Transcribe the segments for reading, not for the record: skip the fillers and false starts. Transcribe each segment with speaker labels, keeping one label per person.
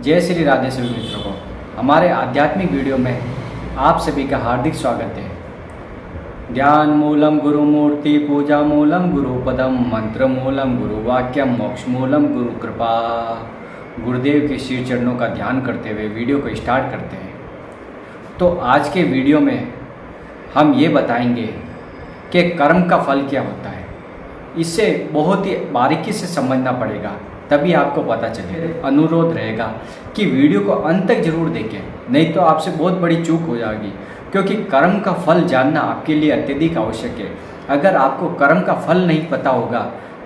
Speaker 1: जय श्री राधे सभी मित्रों को हमारे आध्यात्मिक वीडियो में आप सभी का हार्दिक स्वागत है। ध्यान मूलम गुरु मूर्ति, पूजा मूलम गुरु पदम, मंत्र मूलम गुरु वाक्यम, मोक्ष मूलम गुरु कृपा। गुरुदेव के श्री चरणों का ध्यान करते हुए वीडियो को स्टार्ट करते हैं। तो आज के वीडियो में हम ये बताएंगे कि कर्म का फल क्या होता है। इससे बहुत ही बारीकी से समझना पड़ेगा, तभी आपको पता चलेगा। अनुरोध रहेगा कि वीडियो को अंत तक जरूर देखें, नहीं तो आपसे बहुत बड़ी चूक हो जाएगी, क्योंकि कर्म का फल जानना आपके लिए अत्यधिक आवश्यक है। अगर आपको कर्म का फल नहीं पता होगा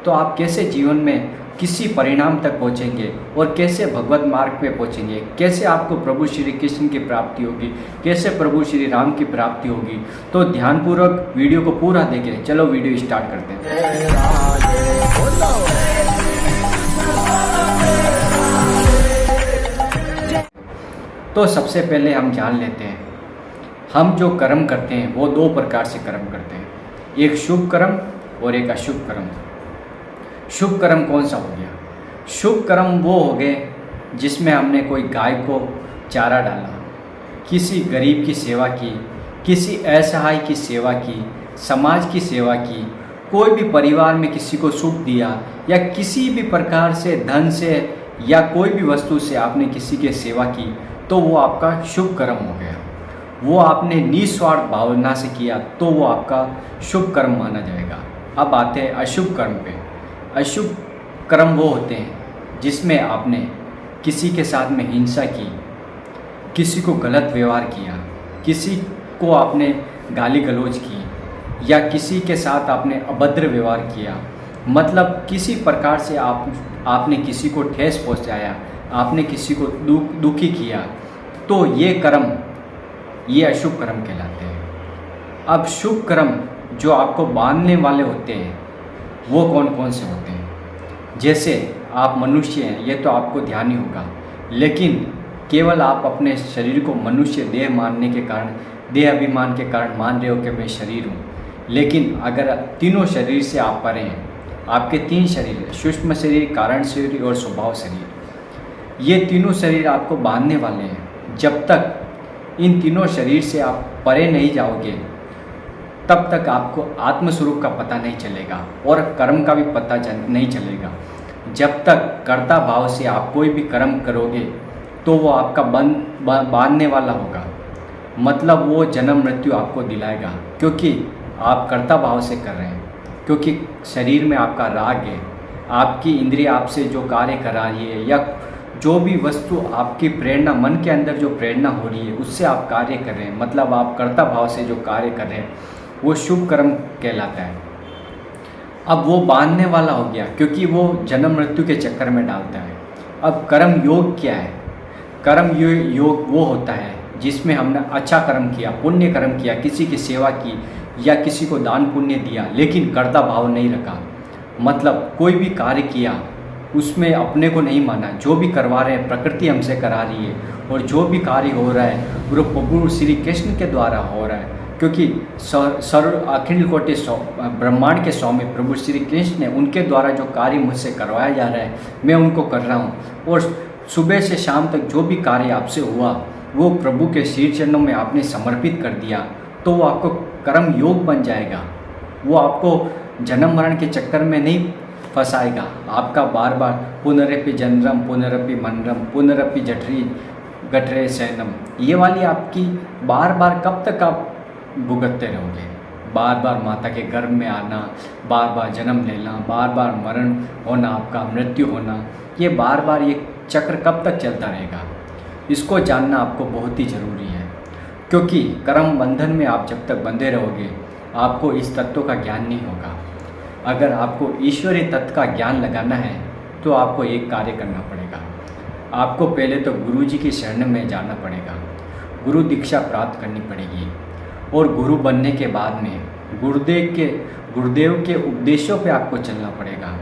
Speaker 1: तो आप कैसे जीवन में किसी परिणाम तक पहुंचेंगे और कैसे भगवत मार्ग पे पहुंचेंगे, कैसे आपको प्रभु श्री कृष्ण की प्राप्ति होगी, कैसे प्रभु श्री राम की प्राप्ति होगी। तो ध्यानपूर्वक वीडियो को पूरा देखें। चलो वीडियो स्टार्ट करते हैं। तो सबसे पहले हम जान लेते हैं, हम जो कर्म करते हैं वो दो प्रकार से कर्म करते हैं, एक शुभ कर्म और एक अशुभ कर्म। शुभ कर्म कौन सा हो गया? शुभ कर्म वो हो गए जिसमें हमने कोई गाय को चारा डाला, किसी गरीब की सेवा की, किसी असहाय की सेवा की, समाज की सेवा की, कोई भी परिवार में किसी को सुख दिया, या किसी भी प्रकार से धन से या कोई भी वस्तु से आपने किसी की सेवा की, तो वो आपका शुभ कर्म हो गया। वो आपने निस्वार्थ भावना से किया तो वो आपका शुभ कर्म माना जाएगा। अब आते हैं अशुभ कर्म पे। अशुभ कर्म वो होते हैं जिसमें आपने किसी के साथ में हिंसा की, किसी को गलत व्यवहार किया, किसी को आपने गाली गलौज की, या किसी के साथ आपने अभद्र व्यवहार किया, मतलब किसी प्रकार से आपने किसी को ठेस पहुंचाया, आपने किसी को दुखी किया, तो ये कर्म, ये अशुभ कर्म कहलाते हैं। अब शुभ कर्म जो आपको बांधने वाले होते हैं वो कौन कौन से होते हैं? जैसे आप मनुष्य हैं, ये तो आपको ध्यान ही होगा, लेकिन केवल आप अपने शरीर को मनुष्य देह मानने के कारण, देह अभिमान के कारण मान रहे हो कि मैं शरीर हूँ। लेकिन अगर तीनों शरीर से आप परे हैं, आपके तीन शरीर, सूक्ष्म शरीर, कारण शरीर और स्वभाव शरीर, ये तीनों शरीर आपको बांधने वाले हैं। जब तक इन तीनों शरीर से आप परे नहीं जाओगे तब तक आपको आत्मस्वरूप का पता नहीं चलेगा और कर्म का भी पता नहीं चलेगा। जब तक कर्ता भाव से आप कोई भी कर्म करोगे तो वो आपका बांधने वाला होगा, मतलब वो जन्म मृत्यु आपको दिलाएगा, क्योंकि आप कर्ता भाव से कर रहे हैं, क्योंकि शरीर में आपका राग है, आपकी इंद्रिय आपसे जो कार्य करा रही है, या जो भी वस्तु आपकी प्रेरणा, मन के अंदर जो प्रेरणा हो रही है उससे आप कार्य कर रहे हैं, मतलब आप कर्ता भाव से जो कार्य कर रहे हैं वो शुभ कर्म कहलाता है। अब वो बांधने वाला हो गया क्योंकि वो जन्म मृत्यु के चक्कर में डालता है। अब कर्म योग क्या है? कर्म योग वो होता है जिसमें हमने अच्छा कर्म किया, पुण्य कर्म किया, किसी की सेवा की या किसी को दान पुण्य दिया, लेकिन कर्ता भाव नहीं रखा, मतलब कोई भी कार्य किया उसमें अपने को नहीं माना, जो भी करवा रहे हैं प्रकृति हमसे करा रही है, और जो भी कार्य हो रहा है वो प्रभु श्री कृष्ण के द्वारा हो रहा है, क्योंकि सर्व अखिल कोटि ब्रह्मांड के स्वामी प्रभु श्री कृष्ण ने, उनके द्वारा जो कार्य मुझसे करवाया जा रहा है मैं उनको कर रहा हूँ। और सुबह से शाम तक जो भी कार्य आपसे हुआ वो प्रभु के श्री चरणों में आपने समर्पित कर दिया, तो वो आपको कर्म योग बन जाएगा। वो आपको जन्म मरण के चक्कर में नहीं फंसाएगा। आपका बार बार पुनरपि जन्मम पुनरपि मनरम पुनरपि जठरी गठरे शयनम, ये वाली आपकी बार बार कब तक आप भुगतते रहोगे? बार बार माता के गर्भ में आना, बार बार जन्म लेना, बार बार मरण होना, आपका मृत्यु होना, ये बार बार ये चक्र कब तक चलता रहेगा? इसको जानना आपको बहुत ही ज़रूरी है, क्योंकि कर्म बंधन में आप जब तक बंधे रहोगे आपको इस तत्व का ज्ञान नहीं होगा। अगर आपको ईश्वरीय तत्व का ज्ञान लगाना है तो आपको एक कार्य करना पड़ेगा। आपको पहले तो गुरु जी की शरण में जाना पड़ेगा, गुरु दीक्षा प्राप्त करनी पड़ेगी, और गुरु बनने के बाद में गुरुदेव के उपदेशों पे आपको चलना पड़ेगा।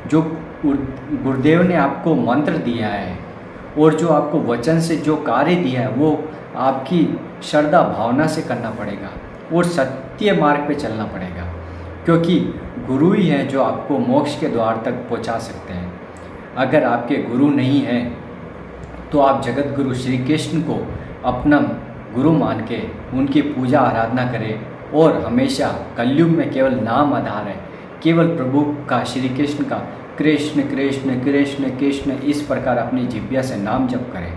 Speaker 1: जो गुरुदेव ने आपको मंत्र दिया है और जो आपको वचन से जो कार्य दिया है वो आपकी श्रद्धा भावना से करना पड़ेगा और सत्य मार्ग पे चलना पड़ेगा, क्योंकि गुरु ही है जो आपको मोक्ष के द्वार तक पहुंचा सकते हैं। अगर आपके गुरु नहीं हैं तो आप जगत गुरु श्री कृष्ण को अपना गुरु मान के उनकी पूजा आराधना करें और हमेशा कलयुग में केवल नाम आधार है, केवल प्रभु का, श्री कृष्ण का कृष्ण कृष्ण कृष्ण कृष्ण इस प्रकार अपनी जिह्वा से नाम जप करें,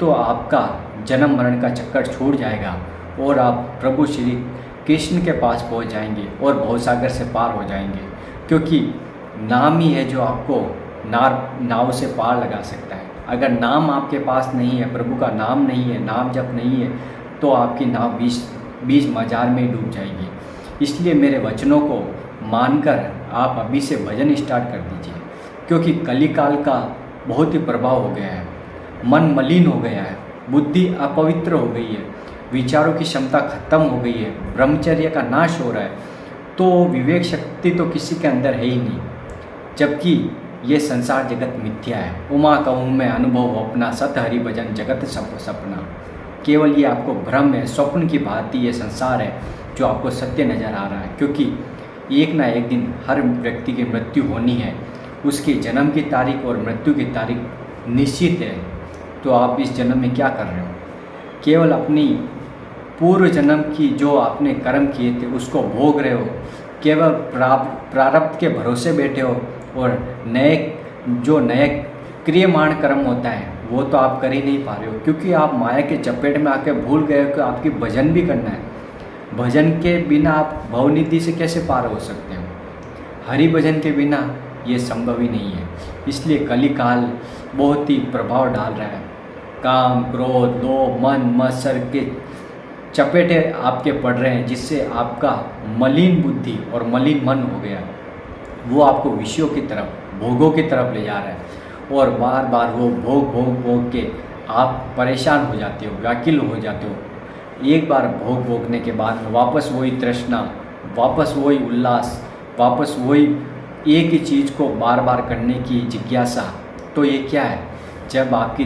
Speaker 1: तो आपका जन्म मरण का चक्कर छूट जाएगा और आप प्रभु श्री कृष्ण के पास पहुंच जाएंगे और भवसागर से पार हो जाएंगे। क्योंकि नाम ही है जो आपको नाव से पार लगा सकता है। अगर नाम आपके पास नहीं है, प्रभु का नाम नहीं है, नाम जप नहीं है, तो आपकी नाव बीच मजार में ही डूब जाएगी। इसलिए मेरे वचनों को मानकर आप अभी से भजन स्टार्ट कर दीजिए, क्योंकि कलिकाल का बहुत ही प्रभाव हो गया है। मन मलिन हो गया है, बुद्धि अपवित्र हो गई है, विचारों की क्षमता खत्म हो गई है, ब्रह्मचर्य का नाश हो रहा है, तो विवेक शक्ति तो किसी के अंदर है ही नहीं। जबकि ये संसार जगत मिथ्या है। उमा कहूँ मैं अनुभव अपना, सत हरि भजन जगत सब सपना। केवल ये आपको भ्रम है, स्वप्न की भांति ये संसार है जो आपको सत्य नज़र आ रहा है। क्योंकि एक ना एक दिन हर व्यक्ति की मृत्यु होनी है, उसके जन्म की तारीख और मृत्यु की तारीख निश्चित है। तो आप इस जन्म में क्या कर रहे हो? केवल अपनी पूर्व जन्म की जो आपने कर्म किए थे उसको भोग रहे हो, केवल प्रारब्ध के भरोसे बैठे हो, और नए क्रियमाण कर्म होता है वो तो आप कर ही नहीं पा रहे हो, क्योंकि आप माया के चपेट में आके भूल गए हो कि आपकी भजन भी करना है। भजन के बिना आप भवनिधि से कैसे पार हो सकते हो? हरि भजन के बिना ये संभव ही नहीं है। इसलिए कलिकाल बहुत ही प्रभाव डाल रहा है। काम, क्रोध, लोभ, मन, मत्सर के चपेटे आपके पड़ रहे हैं, जिससे आपका मलिन बुद्धि और मलिन मन हो गया, वो आपको विषयों की तरफ, भोगों की तरफ ले जा रहा है। और बार बार वो भोग के आप परेशान हो जाते हो, व्याकुल हो जाते हो। एक बार भोगने के बाद में वापस वही तृष्णा, वापस वही उल्लास, वापस वही एक ही चीज़ को बार बार करने की जिज्ञासा। तो ये क्या है? जब आपकी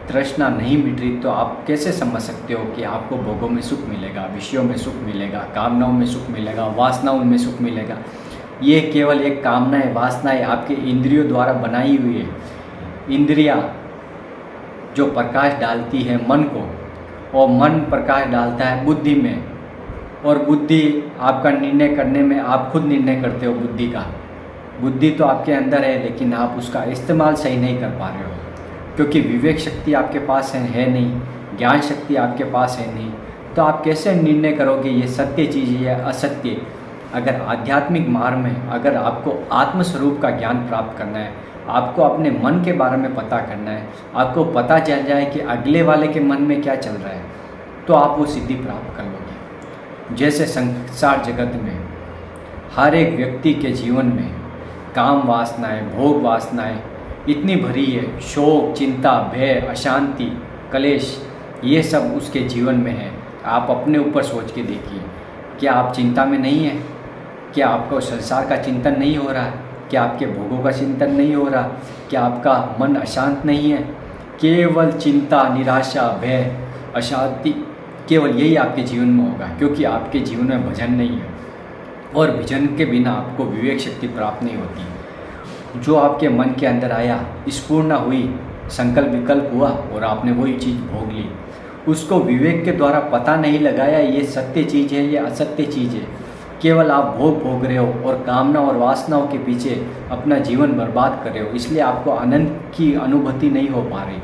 Speaker 1: तृष्णा नहीं मिट रही, तो आप कैसे समझ सकते हो कि आपको भोगों में सुख मिलेगा, विषयों में सुख मिलेगा, कामनाओं में सुख मिलेगा, वासनाओं में सुख मिलेगा? ये केवल एक कामनाएं, वासनाएं आपके इंद्रियों द्वारा बनाई हुई है। इंद्रियां जो प्रकाश डालती है मन को, और मन प्रकाश डालता है बुद्धि में, और बुद्धि आपका निर्णय करने में, आप खुद निर्णय करते हो बुद्धि का। बुद्धि तो आपके अंदर है, लेकिन आप उसका इस्तेमाल सही नहीं कर पा रहे हो, क्योंकि विवेक शक्ति आपके पास है नहीं, ज्ञान शक्ति आपके पास है नहीं। तो आप कैसे निर्णय करोगे ये सत्य चीज़ है या असत्य? अगर आध्यात्मिक मार्ग में, अगर आपको आत्मस्वरूप का ज्ञान प्राप्त करना है, आपको अपने मन के बारे में पता करना है, आपको पता चल जाए कि अगले वाले के मन में क्या चल रहा है, तो आप वो सिद्धि प्राप्त कर लोगे। जैसे संसार जगत में हर एक व्यक्ति के जीवन में काम वासनाएं, भोग वासनाएं इतनी भरी है, शोक, चिंता, भय, अशांति, कलेश, ये सब उसके जीवन में है। आप अपने ऊपर सोच के देखिए, क्या आप चिंता में नहीं हैं? क्या आपको संसार का चिंतन नहीं हो रहा है? क्या आपके भोगों का चिंतन नहीं हो रहा? क्या आपका मन अशांत नहीं है? केवल चिंता, निराशा, भय, अशांति, केवल यही आपके जीवन में होगा, क्योंकि आपके जीवन में भजन नहीं है। और भजन के बिना आपको विवेक शक्ति प्राप्त नहीं होती। जो आपके मन के अंदर आया, स्फूर्णा हुई, संकल्प विकल्प हुआ और आपने वही चीज़ भोग ली। उसको विवेक के द्वारा पता नहीं लगाया ये सत्य चीज़ है, ये असत्य चीज़ है। केवल आप भोग रहे हो और कामना और वासनाओं के पीछे अपना जीवन बर्बाद कर रहे हो। इसलिए आपको आनंद की अनुभूति नहीं हो पा रही।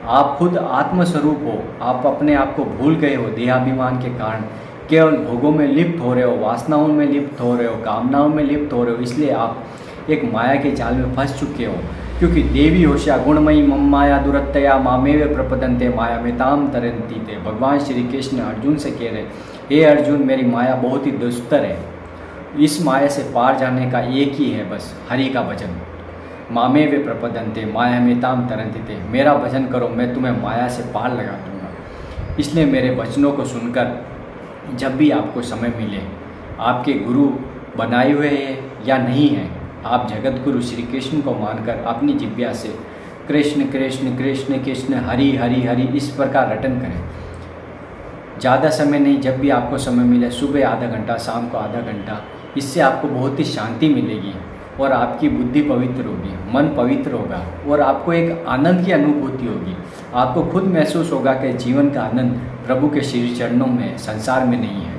Speaker 1: आप खुद आत्मस्वरूप हो, आप अपने आप को भूल गए हो देहाभिमान के कारण। केवल भोगों में लिप्त हो रहे हो, वासनाओं में लिप्त हो रहे हो, कामनाओं में लिप्त हो रहे हो। इसलिए आप एक माया के जाल में फंस चुके हो। क्योंकि देवी होशा गुणमयी मम माया दुरत्तया मामेव प्रपदन्ते माया में ताम तरंती थे। भगवान श्री कृष्ण अर्जुन से कह रहे, हे अर्जुन, मेरी माया बहुत ही दुस्तर है। इस माया से पार जाने का एक ही है बस, हरि का भजन। मामेव प्रपदन्ते माया में ताम तरंती थे। मेरा भजन करो, मैं तुम्हें माया से पार लगा दूंगा। इसलिए मेरे वचनों को सुनकर जब भी आपको समय मिले, आपके गुरु बनाए हुए हैं या नहीं हैं, आप जगत गुरु श्री कृष्ण को मानकर अपनी जिह्वा से कृष्ण कृष्ण कृष्ण कृष्ण हरि हरि हरि इस प्रकार रटन करें। ज़्यादा समय नहीं, जब भी आपको समय मिले, सुबह आधा घंटा, शाम को आधा घंटा, इससे आपको बहुत ही शांति मिलेगी। और आपकी बुद्धि पवित्र होगी, मन पवित्र होगा और आपको एक आनंद की अनुभूति होगी। आपको खुद महसूस होगा कि जीवन का आनंद प्रभु के श्री चरणों में, संसार में नहीं है।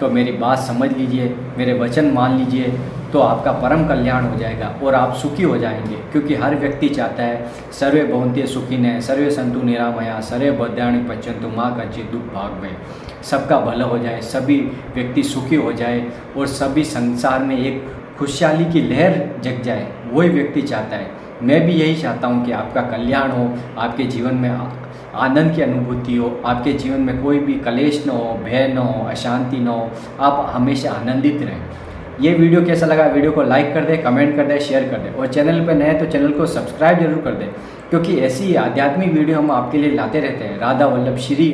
Speaker 1: तो मेरी बात समझ लीजिए, मेरे वचन मान लीजिए, तो आपका परम कल्याण हो जाएगा और आप सुखी हो जाएंगे। क्योंकि हर व्यक्ति चाहता है सर्वे भवन्ति सुखिनः सर्वे सन्तु निरामया सर्वे भद्राणि पश्यन्तु मा कश्चित् दुःख भाग् भवेत्। सबका भला हो जाए, सभी व्यक्ति सुखी हो जाए और सभी संसार में एक खुशहाली की लहर जग जाए, वही व्यक्ति चाहता है। मैं भी यही चाहता हूँ कि आपका कल्याण हो, आपके जीवन में आनंद की अनुभूति हो, आपके जीवन में कोई भी कलेश न हो, भय न हो, अशांति न हो, आप हमेशा आनंदित रहें। ये वीडियो कैसा लगा? वीडियो को लाइक कर दें, कमेंट कर दें, शेयर कर दें और चैनल पर नए हैं तो चैनल को सब्सक्राइब जरूर कर दें, क्योंकि ऐसी आध्यात्मिक वीडियो हम आपके लिए लाते रहते हैं। राधा वल्लभ श्री